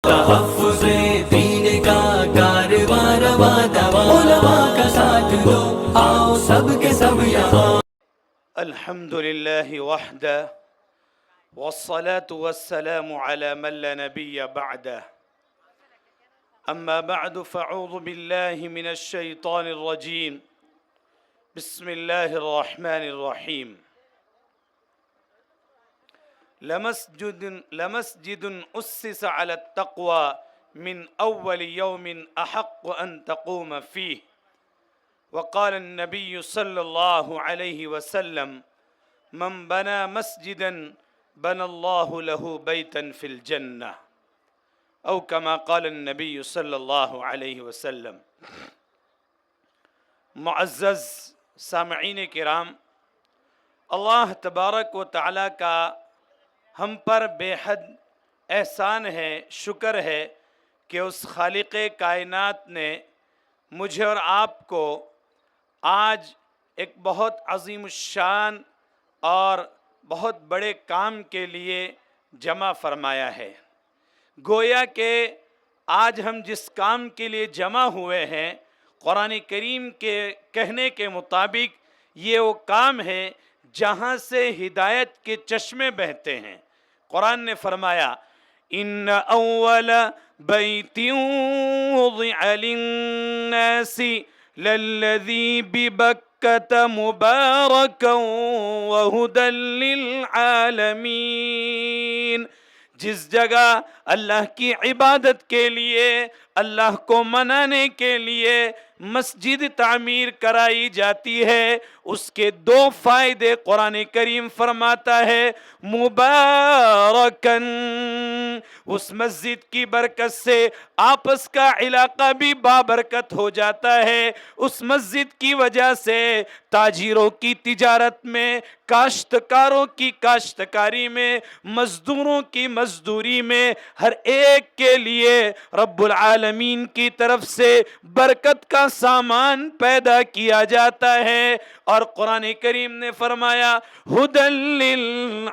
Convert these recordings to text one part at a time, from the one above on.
تحفظ دین کا کارواں رواں دواں، علماء کا ساتھ دو، آؤ سب کے سب یہاں۔ الحمد لله وحده والصلاة والسلام على من لا نبي بعده، أما بعد فأعوذ بالله من الشيطان الرجيم، بسم الله الرحمن الرحيم. لمسجد أسس على التقوى من أول يوم أحق أن تقوم فيه، وقال النبي صلى الله عليه وسلم من بنى مسجدا بنى الله له بيتا في الجنة، أو كما قال النبي صلى الله عليه وسلم. معزز سامعین کرام، اللہ تبارک و تعالیٰ کا ہم پر بے حد احسان ہے، شکر ہے کہ اس خالق کائنات نے مجھے اور آپ کو آج ایک بہت عظیم الشان اور بہت بڑے کام کے لیے جمع فرمایا ہے. گویا کہ آج ہم جس کام کے لیے جمع ہوئے ہیں، قرآن کریم کے کہنے کے مطابق یہ وہ کام ہے جہاں سے ہدایت کے چشمے بہتے ہیں. قرآن نے فرمایا ان اول بیت وضع للناس للذی ببکۃ مبارکا وہدی للعالمین. جس جگہ اللہ کی عبادت کے لیے، اللہ کو منانے کے لیے مسجد تعمیر کرائی جاتی ہے، اس کے دو فائدے قرآن کریم فرماتا ہے. مبارکن، اس مسجد کی برکت سے آپس کا علاقہ بھی بابرکت ہو جاتا ہے. اس مسجد کی وجہ سے تاجروں کی تجارت میں، کاشتکاروں کی کاشتکاری میں، مزدوروں کی مزدوری میں، ہر ایک کے لیے رب العالمین کی طرف سے برکت کا سامان پیدا کیا جاتا ہے. اور قرآن کریم نے فرمایا ھدی للعالمین،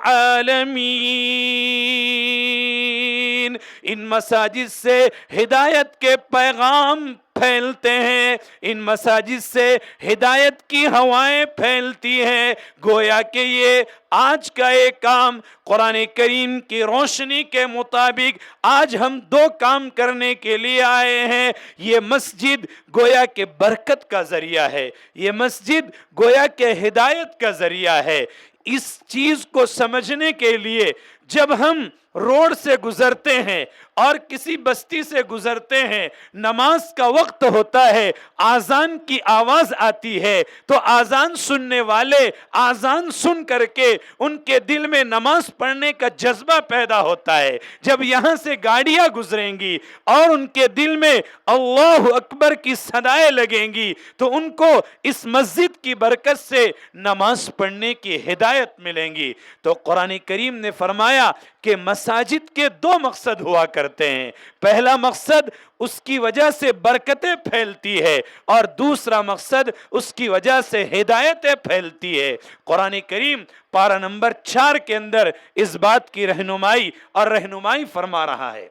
ان مساجد سے ہدایت کے پیغام پھیلتے ہیں، ان مساجد سے ہدایت کی ہوائیں پھیلتی ہیں. گویا کہ یہ آج کا ایک کام قرآن کریم کی روشنی کے مطابق آج ہم دو کام کرنے کے لیے آئے ہیں. یہ مسجد گویا کہ برکت کا ذریعہ ہے، یہ مسجد گویا کہ ہدایت کا ذریعہ ہے. اس چیز کو سمجھنے کے لیے جب ہم روڈ سے گزرتے ہیں اور کسی بستی سے گزرتے ہیں، نماز کا وقت ہوتا ہے، آذان کی آواز آتی ہے، تو آذان سننے والے آذان سن کر کے ان کے دل میں نماز پڑھنے کا جذبہ پیدا ہوتا ہے. جب یہاں سے گاڑیاں گزریں گی اور ان کے دل میں اللہ اکبر کی صدائیں لگیں گی تو ان کو اس مسجد کی برکت سے نماز پڑھنے کی ہدایت ملیں گی. تو قرآن کریم نے فرمایا کہ مساجد کے دو مقصد ہوا کرتے ہیں. پہلا مقصد اس کی وجہ سے برکتیں پھیلتی ہے، اور دوسرا مقصد اس کی وجہ سے ہدایتیں پھیلتی ہے. قرآن کریم پارہ نمبر 4 کے اندر اس بات کی رہنمائی فرما رہا ہے.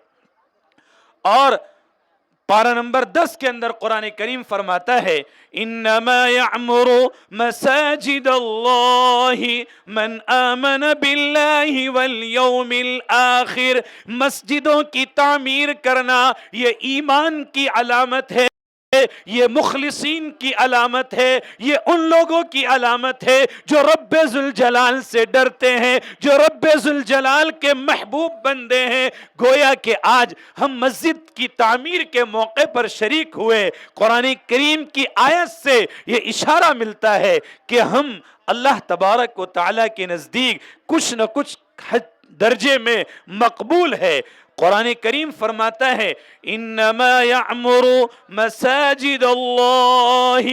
اور پارہ نمبر 10 کے اندر قرآن کریم فرماتا ہے انما یعمر مساجد اللہ من آمن باللہ والیوم الآخر. مسجدوں کی تعمیر کرنا یہ ایمان کی علامت ہے، یہ مخلصین کی علامت ہے، یہ ان لوگوں کی علامت ہے جو رب ذوالجلال سے ڈرتے ہیں، جو رب ذوالجلال کے محبوب بندے ہیں. گویا کہ آج ہم مسجد کی تعمیر کے موقع پر شریک ہوئے. قرآن کریم کی آیت سے یہ اشارہ ملتا ہے کہ ہم اللہ تبارک و تعالیٰ کے نزدیک کچھ نہ کچھ درجے میں مقبول ہے. قرآن کریم فرماتا ہے انما یعمر مساجد اللہ.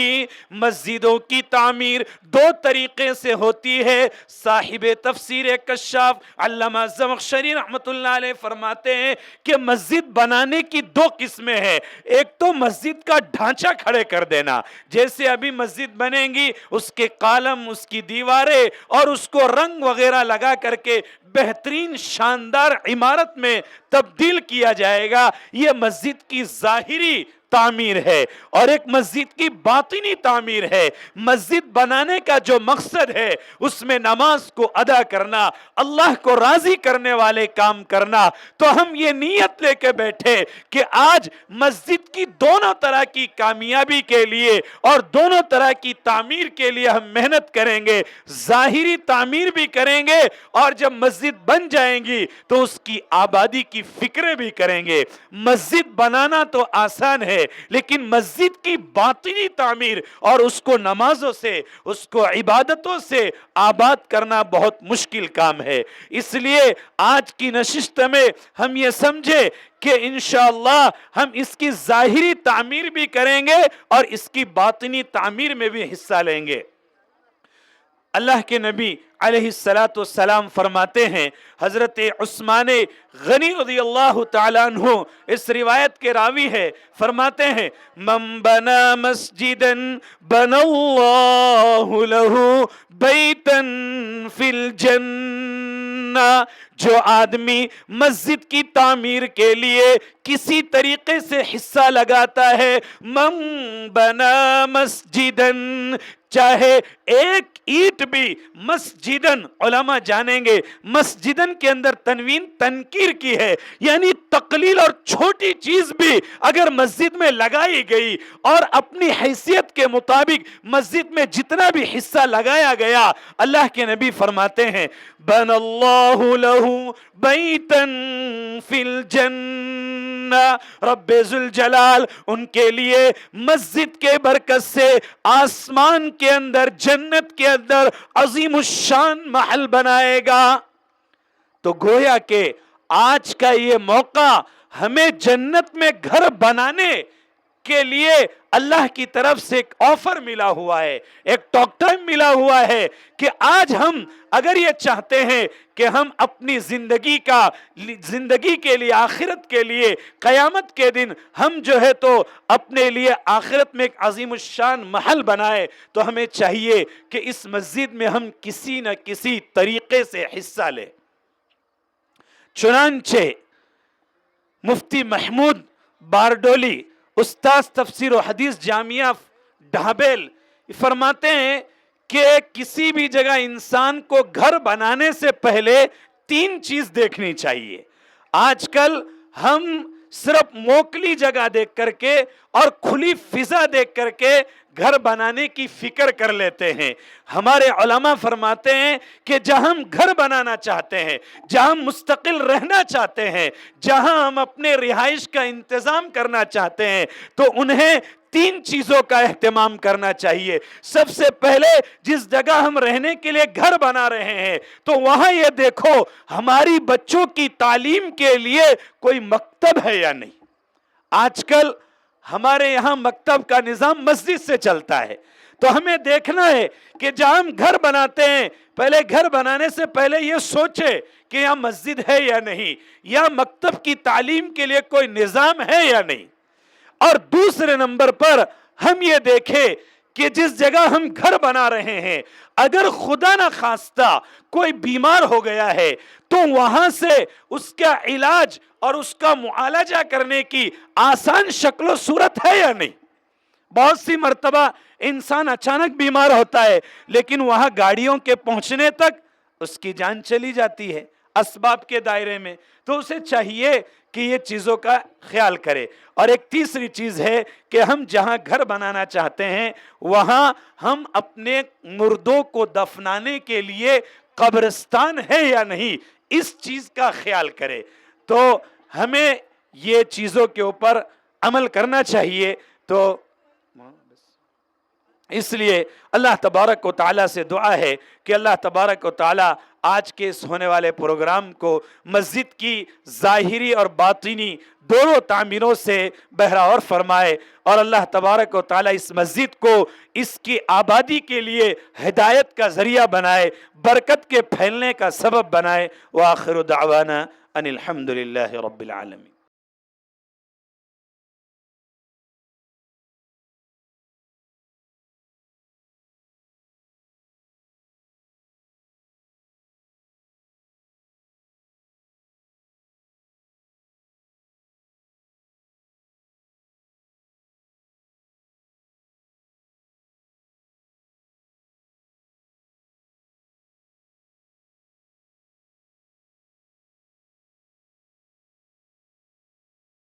مسجدوں کی تعمیر دو طریقے سے ہوتی ہے. صاحب تفسیر کشاف علامہ زمخشری رحمۃ اللہ علیہ فرماتے ہیں کہ مسجد بنانے کی دو قسمیں ہیں. ایک تو مسجد کا ڈھانچہ کھڑے کر دینا، جیسے ابھی مسجد بنیں گی اس کے کالم، اس کی دیواریں اور اس کو رنگ وغیرہ لگا کر کے बेहतरीन शानदार इमारत में तब्दील किया जाएगा। ये मस्जिद की ज़ाहिरी तामीर है और एक मस्जिद की बातिनी तामीर है। मस्जिद बनाने का जो मकसद है उसमें नमाज को अदा करना, अल्लाह को राजी करने वाले काम करना। तो हम ये नीयत लेके बैठे कि आज मस्जिद की दोनों तरह की कामयाबी के लिए और दोनों तरह की तामीर के लिए हम मेहनत करेंगे। ज़ाहिरी तामीर भी करेंगे और जब मस्जिद बन जाएंगी तो उसकी आबादी की फिक्र भी करेंगे। मस्जिद बनाना तो आसान है, लेकिन मस्जिद की बातिनी तामीर और उसको नमाजों से, उसको इबादतों से आबाद करना बहुत मुश्किल काम है। इसलिए आज की नशिस्त में हम ये समझे कि इंशाअल्लाह हम इसकी ज़ाहिरी तामीर भी करेंगे और इसकी बातिनी तामीर में भी हिस्सा लेंगे। अल्लाह के नबी अलैहिस्सलातु वस्सलाम फरमाते हैं, हजरत उस्मान गनी रज़ियल्लाहु ताला अन्हु इस रिवायत के रावी है, फरमाते हैं मन बना मस्जिदन बनल्लाहु लहू बैतन फिल जन्ना। जो आदमी मस्जिद की तामीर के लिए किसी तरीके से हिस्सा लगाता है, मन बना मस्जिदन, चाहे एक ईंट भी, मस्जिदन उलमा जानेंगे मस्जिदन के अंदर तनवीन तनकीर की है, यानी तकलील और छोटी चीज भी अगर मस्जिद में लगाई गई और अपनी हैसियत के मुताबिक मस्जिद में जितना भी हिस्सा लगाया गया, अल्लाह के नबी फरमाते हैं बनल्लाहु लहू बैतन फिल जन्ना, रब्बे जुल जलाल उनके लिए मस्जिद के बरकत से आसमान के अंदर, जन्नत के अंदर अजीमुशान महल बनाएगा। तो गोया के आज का ये मौका हमें जन्नत में घर बनाने के लिए अल्लाह की तरफ से एक ऑफर मिला हुआ है, एक टॉक टाइम मिला हुआ है कि आज हम अगर ये चाहते हैं कि हम अपनी जिंदगी के लिए, आखिरत के लिए, कयामत के दिन हम जो है तो अपने लिए आखिरत में एक अजीमुशान महल बनाए, तो हमें चाहिए कि इस मस्जिद में हम किसी न किसी तरीके से हिस्सा लें। चुनांचे मुफ्ती महमूद बारडोली उस्ताद तफसीर और हदीस जामिया ढाबेल फरमाते हैं कि किसी भी जगह इंसान को घर बनाने से पहले 3 चीज देखनी चाहिए। आजकल हम सिर्फ मोकली जगह देख करके और खुली फिजा देख करके घर बनाने की फिक्र कर लेते हैं। हमारे उलमा फरमाते हैं कि जहां हम घर बनाना चाहते हैं, जहां हम मुस्तकिल रहना चाहते हैं, जहां हम अपने रिहाइश का इंतजाम करना चाहते हैं, तो उन्हें 3 चीजों का एहतमाम करना चाहिए। सबसे पहले जिस जगह हम रहने के लिए घर बना रहे हैं, तो वहां ये देखो हमारी बच्चों की तालीम के लिए कोई मकतब है या नहीं। आजकल हमारे यहाँ मकतब का निजाम मस्जिद से चलता है, तो हमें देखना है कि जहां हम घर बनाते हैं, पहले घर बनाने से पहले ये सोचे कि यहाँ मस्जिद है या नहीं, या मकतब की तालीम के लिए कोई निजाम है या नहीं। और दूसरे नंबर पर हम ये देखें कि जिस जगह हम घर बना रहे हैं, अगर खुदा ना खास्ता कोई बीमार हो गया है, तो वहां से उसका इलाज और उसका मुआलजा करने की आसान शक्ल सूरत है या नहीं। बहुत सी मर्तबा इंसान अचानक बीमार होता है, लेकिन वहां गाड़ियों के पहुंचने तक उसकी जान चली जाती है असबाब के दायरे में। तो उसे चाहिए कि ये चीज़ों का ख्याल करे। और एक तीसरी चीज़ है कि हम जहां घर बनाना चाहते हैं, वहां हम अपने मुर्दों को दफनाने के लिए कब्रिस्तान है या नहीं, इस चीज़ का ख्याल करे। तो हमें ये चीज़ों के ऊपर अमल करना चाहिए। तो इसलिए अल्लाह तबारक व तआला से दुआ है कि अल्लाह तबारक व तआला आज के इस होने वाले प्रोग्राम को मस्जिद की ज़ाहिरी और बातिनी दोनों तामीरों से बहरावर फरमाए, और अल्लाह तबारक व तआला इस मस्जिद को इसकी आबादी के लिए हिदायत का ज़रिया बनाए, बरकत के फैलने का सबब बनाए। व आखिरु दावाना अनिल हम्दुलिल्लाहि रब्बिल आलमीन।